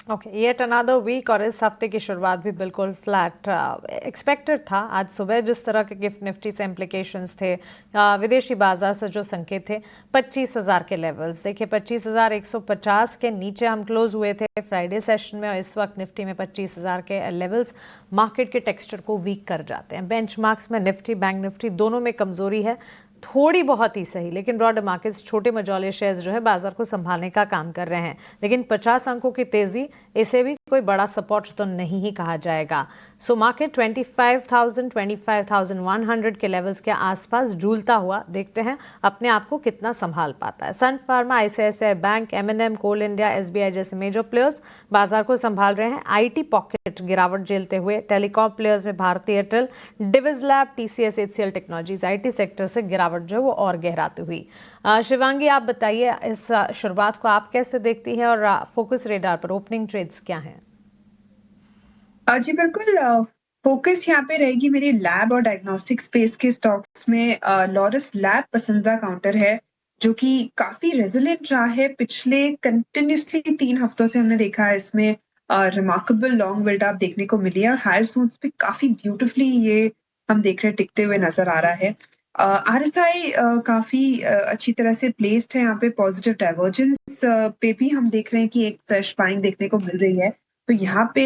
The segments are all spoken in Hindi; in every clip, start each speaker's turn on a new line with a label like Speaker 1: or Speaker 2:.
Speaker 1: ओके, येट अनदर वीक और इस हफ्ते की शुरुआत भी बिल्कुल फ्लैट एक्सपेक्टेड था। आज सुबह जिस तरह के गिफ्ट निफ्टी से इम्प्लीकेशंस थे, विदेशी बाजार से जो संकेत थे, 25,000 के लेवल्स देखिए, 25,150 के नीचे हम क्लोज हुए थे फ्राइडे सेशन में, और इस वक्त निफ्टी में 25,000 के लेवल्स मार्केट के टेक्सचर को वीक कर जाते हैं। बेंचमार्क्स में निफ्टी, बैंक निफ्टी दोनों में कमजोरी है, थोड़ी बहुत ही सही, लेकिन ब्रॉडर मार्केट्स, छोटे मझौले शेयर्स जो है बाजार को संभालने का काम कर रहे हैं। लेकिन 50 अंकों की तेजी, इसे भी कोई बड़ा सपोर्ट तो नहीं ही कहा जाएगा। सो मार्केट 25,000 25,100 के लेवल्स के आसपास झूलता हुआ देखते हैं अपने आप को कितना संभाल पाता है। सन फार्मा, आईसीआईसीआई बैंक, एमएनएम, कोल इंडिया, एसबीआई जैसे मेजर प्लेयर्स बाजार को संभाल रहे हैं। आईटी पॉकेट गिरावट झेलते हुए, टेलीकॉम प्लेयर्स में Bharti Airtel, Divi's lab, TCS, HCL technologies IT sector से गिरावट जो है वो और गहराती हुई। शिवांगी, आप बताइए इस शुरुआत को आप कैसे देखती हैं और फोकस रेडार पर ओपनिंग ट्रेड्स क्या हैं?
Speaker 2: जी बिल्कुल, फोकस यहाँ पे रहेगी मेरी लैब और डायग्नोस्टिक स्पेस के स्टॉक्स में। लॉरस लैब पसंदीदा काउंटर है, जो कि काफी रेजिलेंट रहा है पिछले कंटिन्यूसली 3 हफ्तों से। हमने देखा है इसमें रिमार्केबल लॉन्ग बिल्डअप देखने को मिली है, और हायर जोन्स पे काफी ब्यूटीफुली ये हम देख रहे हैं टिकते हुए नजर आ रहा है। आरएसआई काफी अच्छी तरह से प्लेस्ड है यहाँ पे। पॉजिटिव डाइवर्जेंस पे भी हम देख रहे हैं कि एक फ्रेश बाइंग देखने को मिल रही है। तो यहाँ पे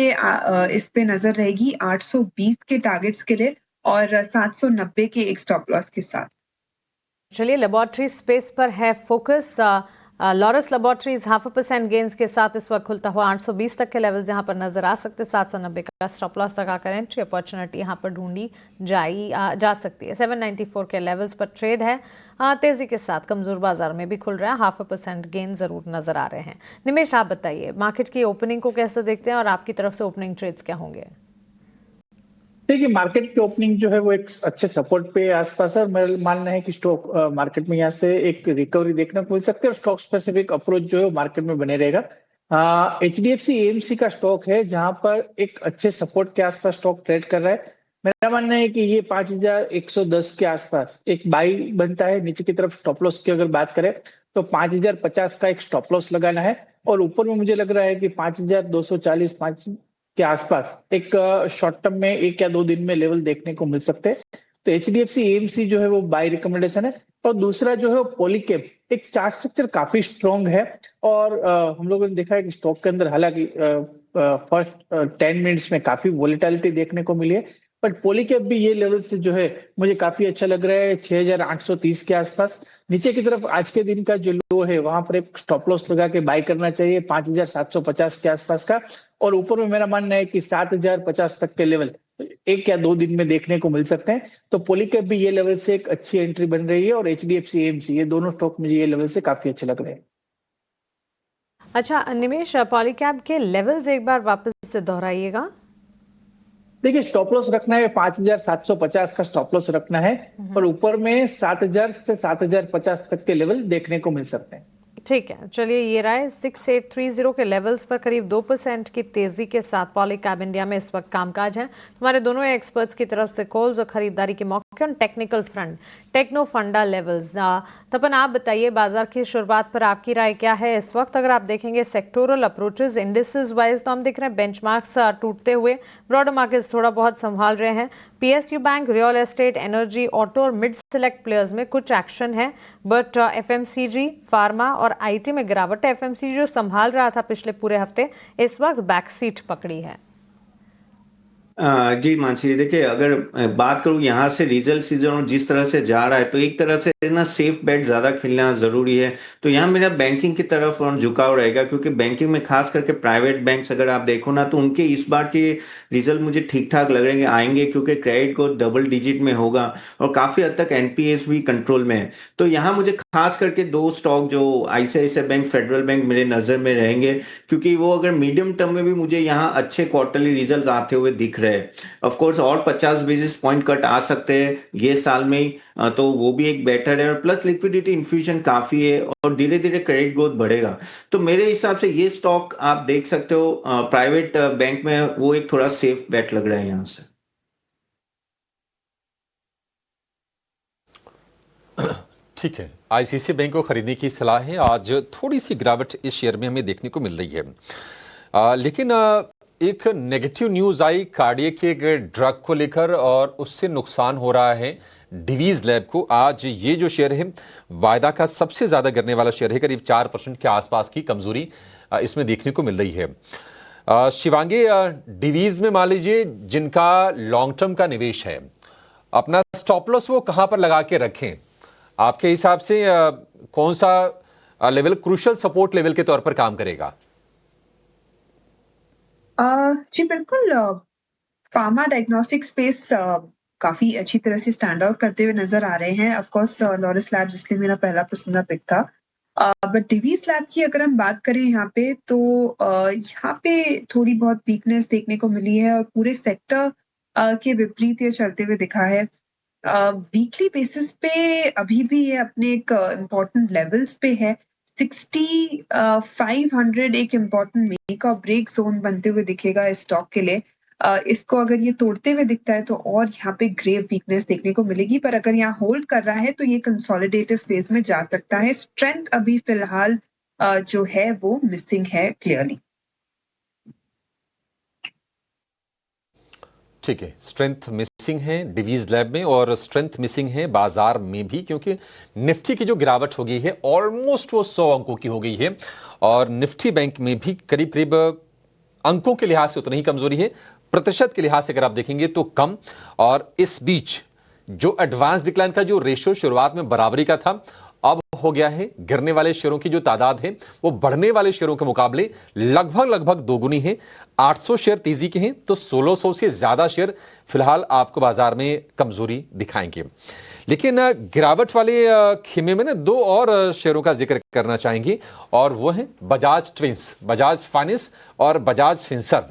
Speaker 2: इस पे नजर रहेगी 820 के टारगेट्स के लिए, और 790 के एक स्टॉप लॉस के साथ।
Speaker 1: चलिए, लेबोरेटरी स्पेस पर है फोकस। लॉरस लेबोरेटरीज 0.5% गेन्स के साथ इस वक्त खुलता हुआ 820 तक के लेवल्स यहाँ पर नजर आ सकते हैं। 790 का स्टॉप लॉस तक आकर एंट्री अपॉर्चुनिटी यहाँ पर ढूंढी जा सकती है। 794 के लेवल्स पर ट्रेड है। तेजी के साथ कमजोर बाजार में भी खुल रहा है। 0.5% गेन जरूर नजर आ रहे हैं। निमेश, आप बताइए मार्केट की ओपनिंग को कैसे देखते हैं और आपकी तरफ से ओपनिंग ट्रेड्स क्या होंगे?
Speaker 3: देखिए, मार्केट की ओपनिंग जो है वो एक अच्छे सपोर्ट पे आसपास है। मेरा मानना है कि स्टॉक मार्केट में यहाँ से एक रिकवरी देखने को मिल सकती है, और स्टॉक स्पेसिफिक अप्रोच जो है वो मार्केट में बने रहेगा। एचडीएफसी एएमसी का स्टॉक है जहां पर एक अच्छे सपोर्ट के आसपास स्टॉक ट्रेड कर रहा है। मेरा मानना है कि ये 5,110 के आसपास एक बाई बनता है। नीचे की तरफ स्टॉप लॉस की अगर बात करें तो 5,050 का एक स्टॉप लॉस लगाना है, और ऊपर में मुझे लग रहा है कि 5,240 के आसपास एक शॉर्ट टर्म में 1 या 2 दिन में लेवल देखने को मिल सकते हैं। तो एचडीएफसी एएमसी जो है वो बाय रिकमेंडेशन है। और दूसरा जो है वो पॉलीकैब, एक चार्ट स्ट्रक्चर काफी स्ट्रॉन्ग है, और हम लोगों ने देखा है कि स्टॉक के अंदर हालांकि फर्स्ट 10 मिनट्स में काफी वोलेटिलिटी देखने को मिली है, बट पॉलीकैब भी ये लेवल से जो है मुझे काफी अच्छा लग रहा है। 6,830 के आसपास नीचे की तरफ आज के दिन का जो लो है वहां पर एक स्टॉप लॉस लगा के बाय करना चाहिए 5,750 के आसपास का। और ऊपर में मेरा मानना है कि 7,050 तक के लेवल 1 या 2 दिन में देखने को मिल सकते हैं। तो पॉलीकैब भी ये लेवल से एक अच्छी एंट्री बन रही है, और एचडीएफसी एएमसी, ये दोनों स्टॉक मुझे ये लेवल से काफी अच्छे लग रहे हैं।
Speaker 1: अच्छा निमेश, पॉलीकैब के लेवल्स एक बार वापस से दोहराइएगा।
Speaker 3: देखिए, स्टॉप लॉस रखना है 5,750 का स्टॉप लॉस रखना है, और ऊपर में 7,000 से 7,050 तक के लेवल देखने को मिल सकते हैं।
Speaker 1: ठीक है, चलिए ये रहा है 6830 के लेवल्स पर करीब 2% की तेजी के साथ पॉलीकैब इंडिया में इस वक्त कामकाज है। हमारे दोनों एक्सपर्ट्स की तरफ से कॉल्स और खरीदारी के मौके ऑन टेक्निकल फ्रंट, टेक्नो फंडा लेवल्स। तपन, आप बताइए बाजार की शुरुआत पर आपकी राय क्या है इस वक्त? अगर आप देखेंगे सेक्टोरल अप्रोचेस इंडिसेस वाइज तो हम देख रहे हैं बेंचमार्क्स टूटते हुए, ब्रॉडर मार्केट्स थोड़ा बहुत संभाल रहे हैं। PSU bank, real estate, energy, auto और मिड सेलेक्ट प्लेयर्स में कुछ एक्शन है, बट एफएमसीजी, फार्मा और आईटी में गिरावट है। एफएमसीजी जो संभाल रहा था पिछले पूरे हफ्ते, इस वक्त बैक सीट पकड़ी है।
Speaker 4: जी मानसी, देखिए अगर बात करूं यहाँ से रिजल्ट सीजन जिस तरह से जा रहा है, तो एक तरह से ना सेफ बेट ज्यादा खेलना जरूरी है। तो यहाँ मेरा बैंकिंग की तरफ झुकाव रहेगा, क्योंकि बैंकिंग में खास करके प्राइवेट बैंक्स अगर आप देखो ना, तो उनके इस बार के रिजल्ट मुझे ठीक ठाक लग रहे हैं आएंगे, क्योंकि क्रेडिट ग्रोथ डबल डिजिट में होगा और काफी हद तक एनपीएस भी कंट्रोल में है। तो यहाँ मुझे खास करके 2 स्टॉक जो आईसीआईसीआई बैंक, फेडरल बैंक मेरे नजर में रहेंगे, क्योंकि वो अगर मीडियम टर्म में भी मुझे यहाँ अच्छे क्वार्टरली रिजल्ट आते हुए दिख रहे हैं। ऑफ कोर्स और 50 बेसिस पॉइंट कट आ सकते हैं ये साल में ही, तो वो भी एक बेटर है, और प्लस लिक्विडिटी इन्फ्यूजन काफी है, और धीरे धीरे क्रेडिट ग्रोथ बढ़ेगा। तो मेरे हिसाब से ये स्टॉक आप देख सकते हो प्राइवेट बैंक में, वो एक थोड़ा सेफ बेट लग रहा है यहां से।
Speaker 5: ठीक है, आईसीआईसीआई बैंक को खरीदने की सलाह है। आज थोड़ी सी गिरावट इस शेयर में हमें देखने को मिल रही है। लेकिन एक नेगेटिव न्यूज आई कार्डियक के एक ड्रग को लेकर और उससे नुकसान हो रहा है डिवीज लैब को। आज ये जो शेयर है वायदा का सबसे ज्यादा गिरने वाला शेयर है, करीब 4% के आसपास की कमजोरी इसमें देखने को मिल रही है। शिवांगी, डिवीज में मान लीजिए जिनका लॉन्ग टर्म का निवेश है, अपना स्टॉप लॉस वो कहां पर लगा के रखें? आपके हिसाब से कौन सा लेवल क्रूशियल सपोर्ट लेवल के तौर पर काम करेगा?
Speaker 2: जी बिल्कुल, फार्मा डायग्नोस्टिक स्पेस काफ़ी अच्छी तरह से स्टैंड आउट करते हुए नज़र आ रहे हैं। ऑफ कोर्स लॉरस लैब्स इसलिए मेरा पहला पसंदीदा पिक था। बट डिवीज़ लैब की अगर हम बात करें यहाँ पे तो यहाँ पे थोड़ी बहुत वीकनेस देखने को मिली है और पूरे सेक्टर के विपरीत ये चलते हुए दिखा है। वीकली बेसिस पे अभी भी ये अपने एक इम्पोर्टेंट लेवल्स पे है। 500 एक इम्पोर्टेंट मेक और ब्रेक जोन बनते हुए दिखेगा इस स्टॉक के लिए। इसको अगर ये तोड़ते हुए दिखता है तो और यहाँ पे ग्रेव वीकनेस देखने को मिलेगी, पर अगर यहाँ होल्ड कर रहा है तो ये कंसोलिडेटिव फेज में जा सकता है। स्ट्रेंथ अभी फिलहाल जो है वो मिसिंग है क्लियरली।
Speaker 5: ठीक है, स्ट्रेंथ मिसिंग है डिवीज लैब में और स्ट्रेंथ मिसिंग है बाजार में भी, क्योंकि निफ्टी की जो गिरावट हो गई है ऑलमोस्ट वो 100 अंकों की हो गई है और निफ्टी बैंक में भी करीब करीब अंकों के लिहाज से उतनी ही कमजोरी है, प्रतिशत के लिहाज से अगर आप देखेंगे तो कम। और इस बीच जो एडवांस डिक्लाइन का जो रेशियो शुरुआत में बराबरी का था, अब हो गया है गिरने वाले शेयरों की जो तादाद है वो बढ़ने वाले शेयरों के मुकाबले लगभग दोगुनी है। 800 शेयर तेजी के हैं तो 1600 से ज्यादा शेयर फिलहाल आपको बाजार में कमजोरी दिखाएंगे। लेकिन गिरावट वाले खेमे में ना दो और शेयरों का जिक्र करना चाहेंगे और वो है बजाज ट्विंस, बजाज फाइनेंस और बजाज फिनसर्व।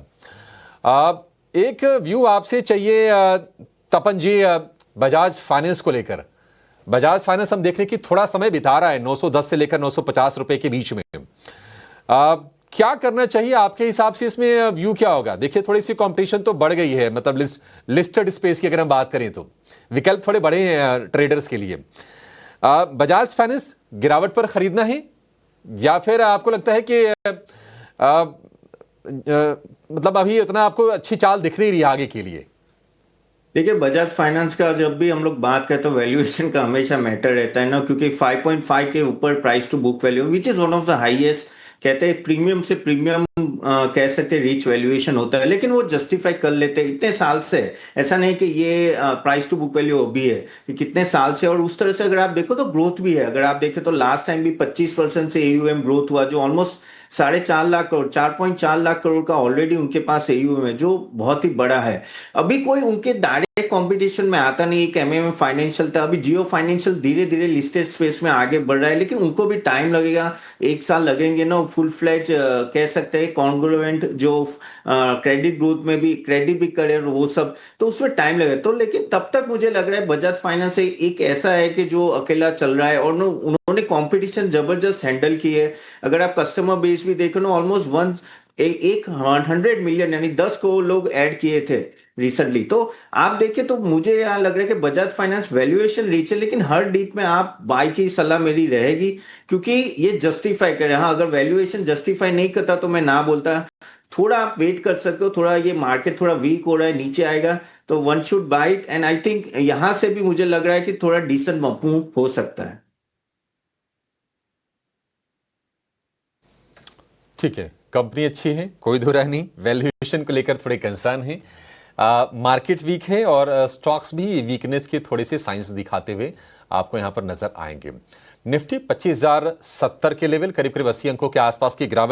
Speaker 5: एक व्यू आपसे चाहिए तपन जी, बजाज फाइनेंस को लेकर। बजाज फाइनेंस हम देख रहे हैं कि थोड़ा समय बिता रहा है 910 से लेकर 950 रुपए के बीच में। क्या करना चाहिए आपके हिसाब से, इसमें व्यू क्या होगा? देखिए थोड़ी सी कंपटीशन तो बढ़ गई है, मतलब लिस्टेड स्पेस की अगर हम बात करें तो विकल्प थोड़े बड़े हैं ट्रेडर्स के लिए। बजाज फाइनेंस गिरावट पर खरीदना है या फिर आपको लगता है कि मतलब अभी उतना आपको अच्छी चाल दिख नहीं रही आगे के लिए?
Speaker 4: देखिए, बजाज फाइनेंस का जब भी हम लोग बात करते हैं वैल्यूएशन का हमेशा मैटर रहता है ना, क्योंकि 5.5 के ऊपर price to book value which is one of the highest, कहते हैं प्रीमियम से प्रीमियम कह सकते हैं रिच वैल्यूएशन होता है, लेकिन वो जस्टिफाई कर लेते हैं इतने साल से। ऐसा नहीं कि ये प्राइस टू बुक वैल्यू अभी है, कि कितने साल से। और उस तरह से अगर आप देखो तो ग्रोथ भी है। अगर आप देखें तो लास्ट टाइम भी 25% से एयूएम ग्रोथ हुआ, जो ऑलमोस्ट 4.5 लाख करोड़ 4.4 लाख करोड़ का ऑलरेडी उनके पास एयूएम है, जो बहुत ही बड़ा है। अभी कोई उनके डायरेक्ट कंपटीशन में आता नहीं। एक एमएम फाइनेंशियल था, अभी जियो फाइनेंशियल धीरे धीरे लिस्टेड स्पेस में आगे बढ़ रहा है, लेकिन उनको भी टाइम लगेगा, 1 साल लगेंगे ना फुल फ्लैज कह सकते हैं कॉन्ग्रुएंट जो क्रेडिट ग्रोथ में भी क्रेडिट भी करे वो सब, तो उसमें टाइम लगेगा। तो लेकिन तब तक मुझे लग रहा है बजाज फाइनेंस एक ऐसा है कि जो अकेला चल रहा है और उन्होंने कंपटीशन जबरदस्त हैंडल की है। अगर आप कस्टमर बेस भी देखो ना, ऑलमोस्ट 100 मिलियन यानी 10 करोड़ लोग ऐड किए थे रिसेंटली। तो आप देखें तो मुझे यहाँ लग रहा है कि बजाज फाइनेंस वैल्यूएशन रीच है, लेकिन हर डीप में आप बाय की सलाह मेरी रहेगी, क्योंकि ये जस्टिफाई करे। हाँ, अगर वैल्यूएशन जस्टिफाई नहीं करता तो मैं ना बोलता। थोड़ा आप वेट कर सकते हो, थोड़ा ये मार्केट थोड़ा वीक हो रहा है, नीचे आएगा तो one should buy it. And I think यहां से भी मुझे लग रहा है कि थोड़ा डिसेंट मूव हो सकता है।
Speaker 5: ठीक है, कंपनी अच्छी है, कोई दो राय नहीं। वैल्यूएशन को लेकर थोड़े कंसर्न है, मार्केट वीक है और स्टॉक्स भी वीकनेस के थोड़े से साइंस दिखाते हुए आपको यहां पर नजर आएंगे। निफ्टी 25,070 के लेवल, करीब करीब 80 अंकों के आसपास की गिरावट